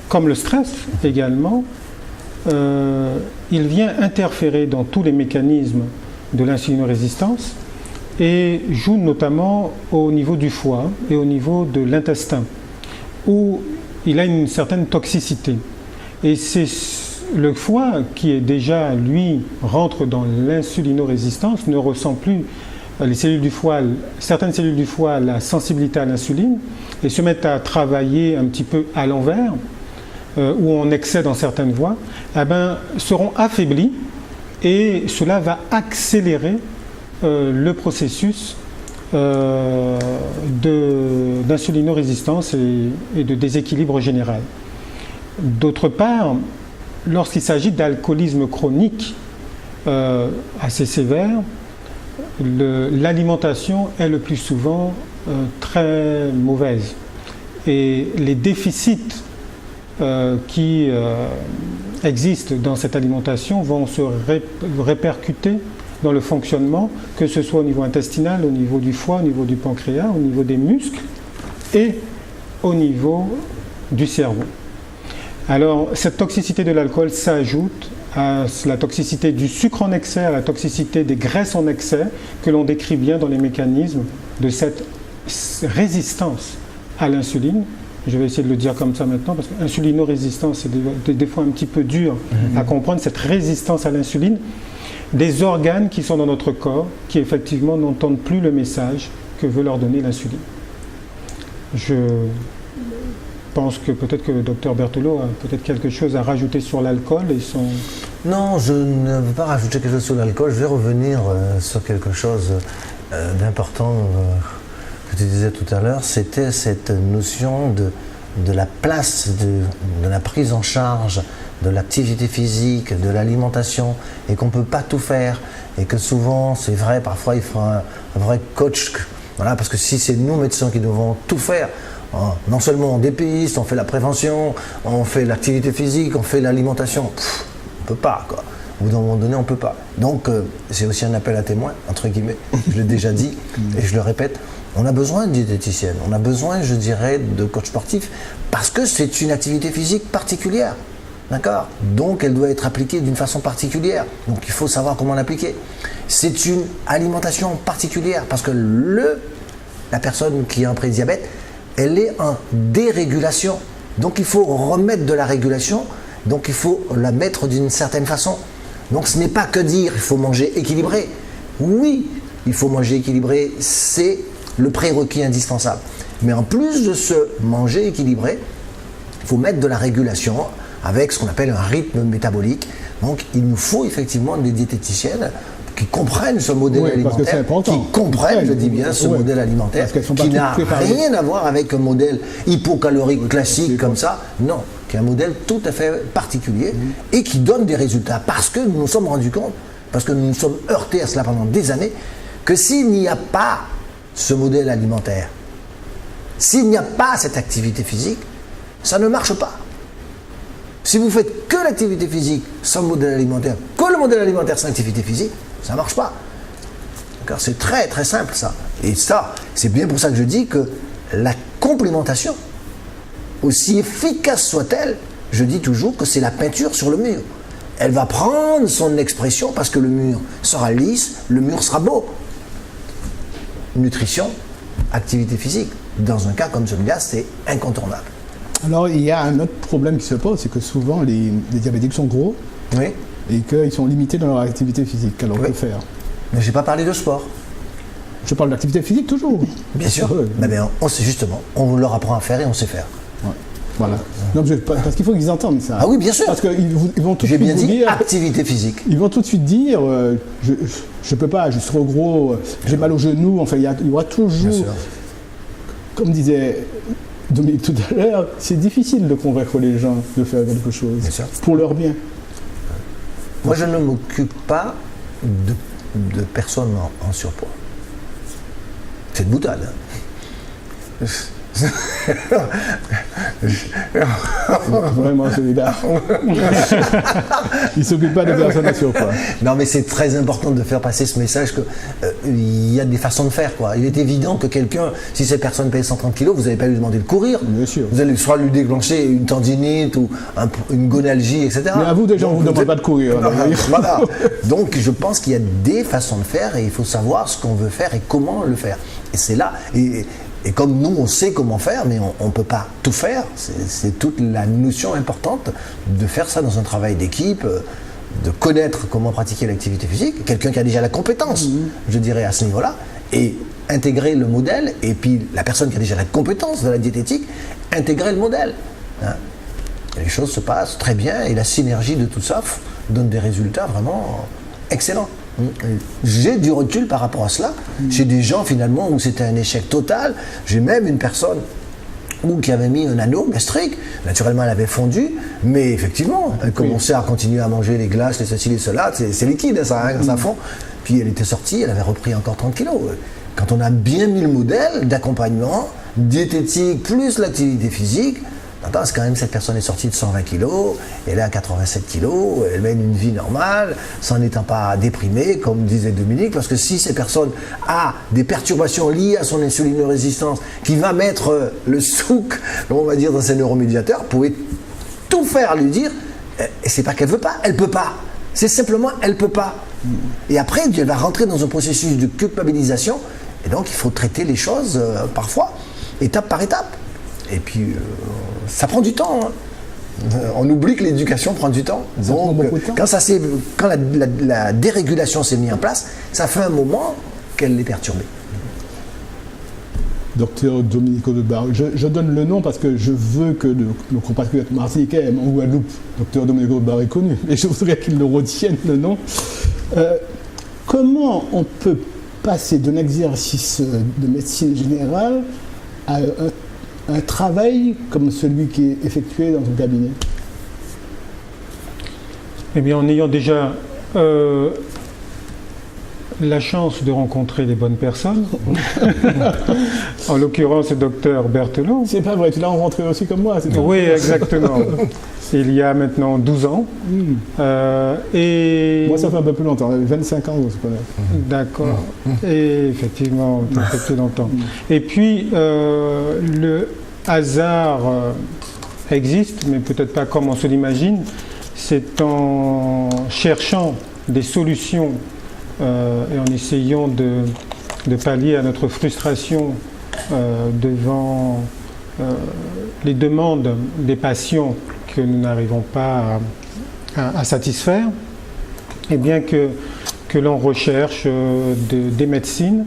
comme le stress également, il vient interférer dans tous les mécanismes de l'insulinorésistance et joue notamment au niveau du foie et au niveau de l'intestin, où il a une certaine toxicité. Et c'est le foie qui est déjà, lui, rentre dans l'insulinorésistance, ne ressent plus les cellules du foie, certaines cellules du foie, la sensibilité à l'insuline, et se mettent à travailler un petit peu à l'envers, ou en excès dans certaines voies, seront affaiblis et cela va accélérer le processus d'insulinorésistance et de déséquilibre général. D'autre part, lorsqu'il s'agit d'alcoolisme chronique assez sévère, l'alimentation est le plus souvent très mauvaise. Et les déficits qui existent dans cette alimentation vont se répercuter dans le fonctionnement, que ce soit au niveau intestinal, au niveau du foie, au niveau du pancréas, au niveau des muscles et au niveau du cerveau. Alors, cette toxicité de l'alcool s'ajoute à la toxicité du sucre en excès, à la toxicité des graisses en excès, que l'on décrit bien dans les mécanismes de cette résistance à l'insuline. Je vais essayer de le dire comme ça maintenant, parce que l'insulinorésistance, c'est des fois un petit peu dur à comprendre, cette résistance à l'insuline, des organes qui sont dans notre corps, qui effectivement n'entendent plus le message que veut leur donner l'insuline. Je pense que peut-être que le docteur Berthelot a peut-être quelque chose à rajouter sur l'alcool et son... Non, je ne veux pas rajouter quelque chose sur l'alcool, je vais revenir sur quelque chose d'important que tu disais tout à l'heure, c'était cette notion de la place de la prise en charge de l'activité physique, de l'alimentation, et qu'on ne peut pas tout faire, et que souvent, c'est vrai, parfois il faut un vrai coach, voilà, parce que si c'est nous médecins qui devons tout faire, non seulement on dépiste, on fait la prévention, on fait l'activité physique, on fait l'alimentation, on ne peut pas, quoi. Au bout d'un moment donné, on ne peut pas. Donc, c'est aussi un appel à témoins, entre guillemets, je l'ai déjà dit, et je le répète, on a besoin de diététicienne, on a besoin, je dirais, de coach sportif, parce que c'est une activité physique particulière. D'accord ? Donc elle doit être appliquée d'une façon particulière. Donc il faut savoir comment l'appliquer. C'est une alimentation particulière parce que la personne qui a un prédiabète, elle est en dérégulation. Donc il faut remettre de la régulation, donc il faut la mettre d'une certaine façon. Donc ce n'est pas que dire il faut manger équilibré. Oui, il faut manger équilibré, c'est le prérequis indispensable. Mais en plus de ce manger équilibré, il faut mettre de la régulation avec ce qu'on appelle un rythme métabolique. Donc il nous faut effectivement des diététiciennes qui comprennent ce modèle alimentaire, qui comprennent, je dis bien, ce modèle alimentaire, qui n'a rien à voir avec un modèle hypocalorique classique comme ça, non, qui est un modèle tout à fait particulier et qui donne des résultats, parce que nous nous sommes rendus compte, parce que nous nous sommes heurtés à cela pendant des années, que s'il n'y a pas ce modèle alimentaire, s'il n'y a pas cette activité physique, ça ne marche pas. Si vous faites que l'activité physique sans modèle alimentaire, que le modèle alimentaire sans activité physique, ça ne marche pas. D'accord ? C'est très très simple ça. Et ça, c'est bien pour ça que je dis que la complémentation, aussi efficace soit-elle, je dis toujours que c'est la peinture sur le mur. Elle va prendre son expression parce que le mur sera lisse, le mur sera beau. Nutrition, activité physique. Dans un cas comme celui-là, c'est incontournable. Alors, il y a un autre problème qui se pose, c'est que souvent, les diabétiques sont gros. Oui. et qu'ils sont limités dans leur activité physique. Alors on peut faire. Mais j'ai pas parlé de sport. Je parle d'activité physique toujours. Bien sûr. Oui. Mais on sait justement, on leur apprend à faire et on sait faire. Ouais. Voilà. Non, parce qu'il faut qu'ils entendent ça. Ah oui, bien sûr. Parce qu'ils vont tout de J'ai suite bien vous dit dire. activité physique. Ils vont tout de suite dire je peux pas, je suis trop gros, j'ai mal au genou. Enfin, il y aura toujours. Bien sûr. Comme disait Dominique tout à l'heure, c'est difficile de convaincre les gens de faire quelque chose Bien sûr. pour leur bien. Moi, je ne m'occupe pas de personnes en surpoids. C'est une boutade. Hein. Vraiment celui-là. Il ne s'occupe pas des personnes à surpoids. Non, mais c'est très important de faire passer ce message qu'il y a des façons de faire, quoi. Il est évident que quelqu'un, si cette personne paye 130 kg, vous n'allez pas lui demander de courir. Bien sûr. Vous allez soit lui déclencher une tendinite ou une gonalgie, etc. Mais à vous, déjà, on ne vous demande pas de courir. Voilà. Donc, je pense qu'il y a des façons de faire et il faut savoir ce qu'on veut faire et comment le faire. Et c'est là. Et comme nous, on sait comment faire, mais on ne peut pas tout faire, c'est toute la notion importante de faire ça dans un travail d'équipe, de connaître comment pratiquer l'activité physique, quelqu'un qui a déjà la compétence, je dirais, à ce niveau-là, et intégrer le modèle, et puis la personne qui a déjà la compétence de la diététique, intégrer le modèle. Hein. Et les choses se passent très bien, et la synergie de tout ça donne des résultats vraiment excellents. J'ai du recul par rapport à cela. J'ai des gens finalement où c'était un échec total. J'ai même une personne qui avait mis un anneau gastrique. Naturellement, elle avait fondu, mais effectivement, elle commençait à continuer à manger les glaces, les ceci, les cela. C'est liquide, ça, hein, quand ça fond. Puis elle était sortie, elle avait repris encore 30 kilos. Quand on a bien mis le modèle d'accompagnement, diététique plus l'activité physique, attends, c'est quand même cette personne est sortie de 120 kg, elle est à 87 kg, elle mène une vie normale, sans n'étant pas déprimée, comme disait Dominique, parce que si cette personne a des perturbations liées à son insulinorésistance, qui va mettre le souk, on va dire, dans ses neuromédiateurs, vous pouvez tout faire à lui dire, et c'est pas qu'elle veut pas, elle peut pas. C'est simplement, elle peut pas. Et après, elle va rentrer dans un processus de culpabilisation, et donc il faut traiter les choses, parfois, étape par étape. Et puis, ça prend du temps. Hein. On oublie que l'éducation prend du temps. Donc, quand la dérégulation s'est mise en place, ça fait un moment qu'elle est perturbée. Docteur Domenico de Bar. Je donne le nom parce que je veux que nos compatriotes martiniquais en Guadeloupe, Docteur Domenico de Bar est connu, et je voudrais qu'ils le retiennent le nom. Comment on peut passer d'un exercice de médecine générale à un travail comme celui qui est effectué dans un cabinet? Eh bien, en ayant déjà la chance de rencontrer les bonnes personnes, en l'occurrence le docteur Berthelot. C'est pas vrai, tu l'as rencontré aussi comme moi, c'est Oui, exactement. Il y a maintenant 12 ans. Et moi, ça fait un peu plus longtemps, 25 ans, on se connaît. D'accord. Et effectivement, ça fait plus longtemps. Et puis, le hasard existe, mais peut-être pas comme on se l'imagine. C'est en cherchant des solutions et en essayant de pallier à notre frustration devant les demandes des patients que nous n'arrivons pas à satisfaire, et bien que l'on recherche des médecines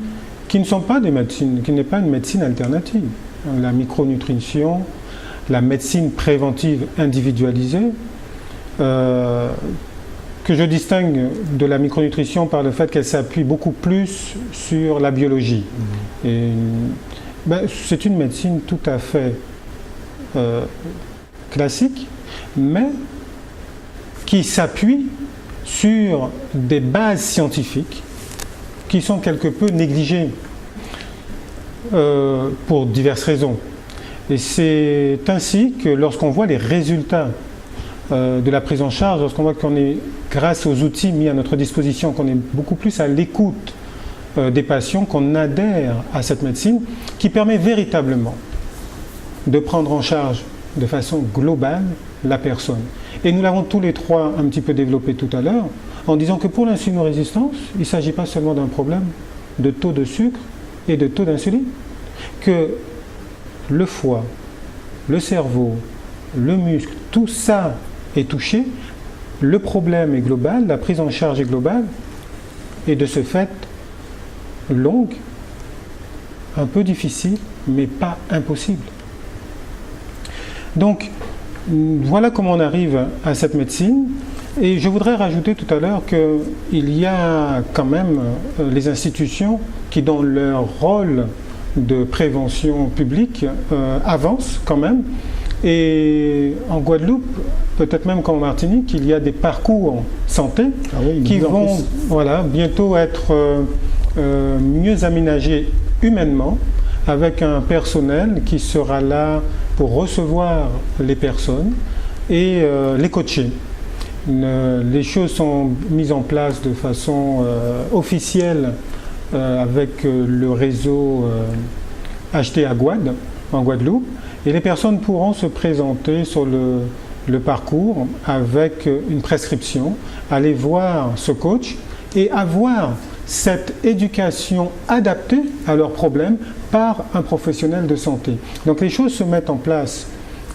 qui ne sont pas des médecines, qui n'est pas une médecine alternative. La micronutrition, la médecine préventive individualisée, que je distingue de la micronutrition par le fait qu'elle s'appuie beaucoup plus sur la biologie. Et, c'est une médecine tout à fait classique, mais qui s'appuie sur des bases scientifiques qui sont quelque peu négligées pour diverses raisons. Et c'est ainsi que lorsqu'on voit les résultats de la prise en charge, lorsqu'on voit qu'on est, grâce aux outils mis à notre disposition, qu'on est beaucoup plus à l'écoute des patients, qu'on adhère à cette médecine qui permet véritablement de prendre en charge de façon globale la personne. Et nous l'avons tous les trois un petit peu développé tout à l'heure, en disant que pour l'insulinorésistance, il ne s'agit pas seulement d'un problème de taux de sucre et de taux d'insuline, que le foie, le cerveau, le muscle, tout ça est touché, le problème est global, la prise en charge est globale, et de ce fait, longue, un peu difficile, mais pas impossible. Donc, voilà comment on arrive à cette médecine. Et je voudrais rajouter tout à l'heure qu'il y a quand même les institutions qui, dans leur rôle de prévention publique, avancent quand même. Et en Guadeloupe, peut-être même qu'en Martinique, il y a des parcours santé qui vont bientôt être mieux aménagés humainement, avec un personnel qui sera là pour recevoir les personnes et les coacher. Les choses sont mises en place de façon officielle avec le réseau HTA Guad en Guadeloupe, et les personnes pourront se présenter sur le parcours avec une prescription, aller voir ce coach et avoir cette éducation adaptée à leurs problèmes par un professionnel de santé. Donc les choses se mettent en place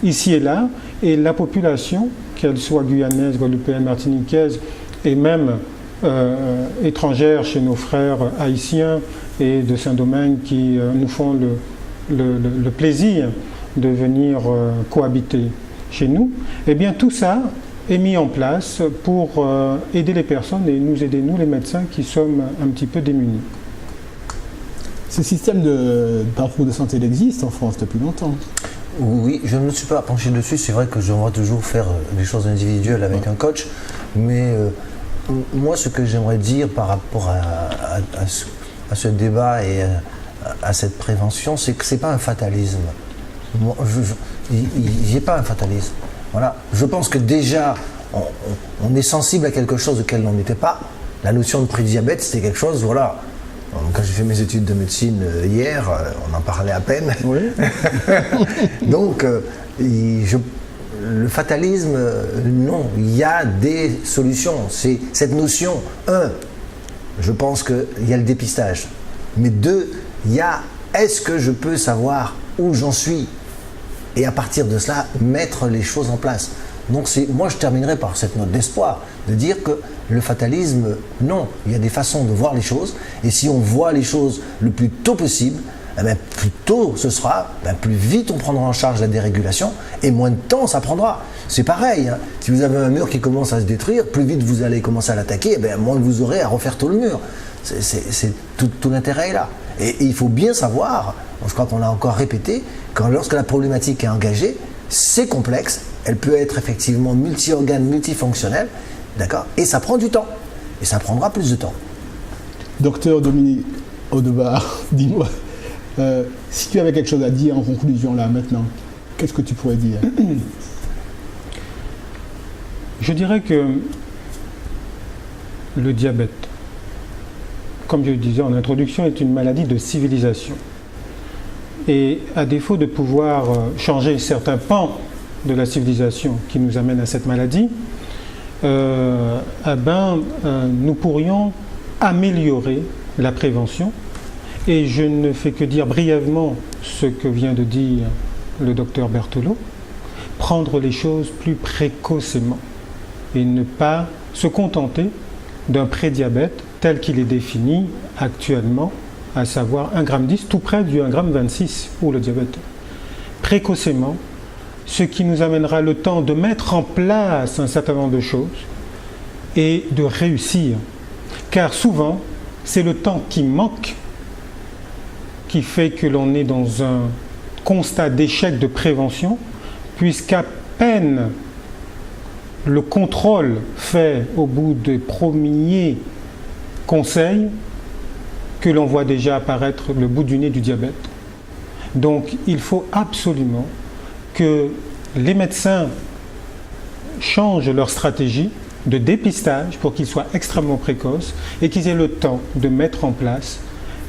ici et là, et la population, qu'elle soit guyanaise, guadeloupéenne, martiniquaise et même étrangère chez nos frères haïtiens et de Saint-Domingue qui nous font le plaisir de venir cohabiter chez nous, eh bien tout ça est mis en place pour aider les personnes et nous aider, nous les médecins qui sommes un petit peu démunis. Ce système de parcours de santé il existe en France depuis longtemps. Oui, je ne me suis pas penché dessus. C'est vrai que j'aimerais toujours faire des choses individuelles avec un coach, mais moi, ce que j'aimerais dire par rapport à ce débat et à cette prévention, c'est que ce n'est pas un fatalisme. Il n'y a pas un fatalisme. Voilà. Je pense que déjà, on est sensible à quelque chose auquel on n'était pas. La notion de prédiabète, c'était quelque chose, voilà. Quand j'ai fait mes études de médecine hier, on en parlait à peine. Oui. Donc, le fatalisme, non, il y a des solutions. C'est cette notion, je pense qu'il y a le dépistage. Mais deux, il y a, est-ce que je peux savoir où j'en suis? Et à partir de cela, mettre les choses en place. Donc moi je terminerai par cette note d'espoir, de dire que le fatalisme, non, il y a des façons de voir les choses, et si on voit les choses le plus tôt possible, plus tôt ce sera, plus vite on prendra en charge la dérégulation, et moins de temps ça prendra. C'est pareil, hein. Si vous avez un mur qui commence à se détruire, plus vite vous allez commencer à l'attaquer, moins vous aurez à refaire tout le mur. C'est tout l'intérêt est là. Et il faut bien savoir, je crois qu'on l'a encore répété, que lorsque la problématique est engagée, c'est complexe, elle peut être effectivement multi-organe, multifonctionnelle, d'accord, et ça prend du temps, et ça prendra plus de temps. Docteur Dominique Audebar, dis-moi, si tu avais quelque chose à dire en conclusion là maintenant, qu'est-ce que tu pourrais dire? Je dirais que le diabète, comme je le disais en introduction, est une maladie de civilisation. Et à défaut de pouvoir changer certains pans de la civilisation qui nous amènent à cette maladie, nous pourrions améliorer la prévention. Et je ne fais que dire brièvement ce que vient de dire le docteur Berthelot, prendre les choses plus précocement et ne pas se contenter d'un prédiabète tel qu'il est défini actuellement, à savoir 1,10 g, tout près du 1,26 g pour le diabète. Précocement, ce qui nous amènera le temps de mettre en place un certain nombre de choses et de réussir. Car souvent, c'est le temps qui manque qui fait que l'on est dans un constat d'échec de prévention, puisqu'à peine le contrôle fait au bout des premiers conseils que l'on voit déjà apparaître le bout du nez du diabète. Donc il faut absolument que les médecins changent leur stratégie de dépistage pour qu'ils soient extrêmement précoces et qu'ils aient le temps de mettre en place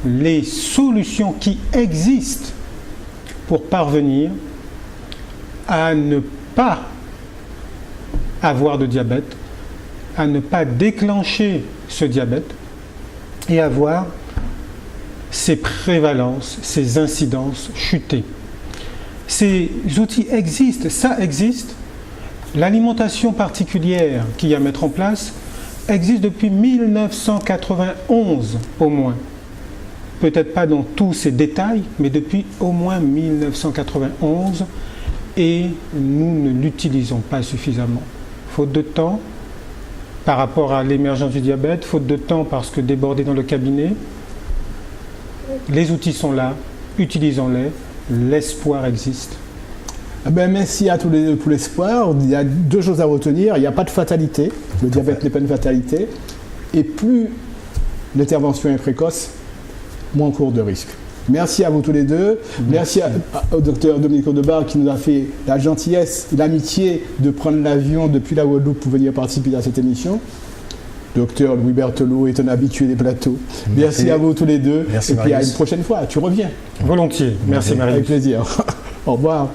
les solutions qui existent pour parvenir à ne pas avoir de diabète, à ne pas déclencher ce diabète et à voir ces prévalences, ces incidences chuter. Ces outils existent, ça existe, L'alimentation particulière qu'il y a à mettre en place existe depuis 1991 au moins. Peut-être pas dans tous ses détails, mais depuis au moins 1991, et nous ne l'utilisons pas suffisamment. Faute de temps par rapport à l'émergence du diabète, faute de temps parce que débordé dans le cabinet, les outils sont là, utilisons-les, l'espoir existe. Merci à tous les deux pour l'espoir. Il y a deux choses à retenir. Il n'y a pas de fatalité. Le diabète n'est pas une fatalité. Et plus l'intervention est précoce, moins on court de risque. Merci à vous tous les deux. Merci au docteur Dominique Audebard qui nous a fait la gentillesse et l'amitié de prendre l'avion depuis la Guadeloupe pour venir participer à cette émission. Docteur Louis Berthelot est un habitué des plateaux. Merci à vous tous les deux. Merci, et puis Marius. à une prochaine fois. Tu reviens. Volontiers. Merci Marie. Avec plaisir. Au revoir.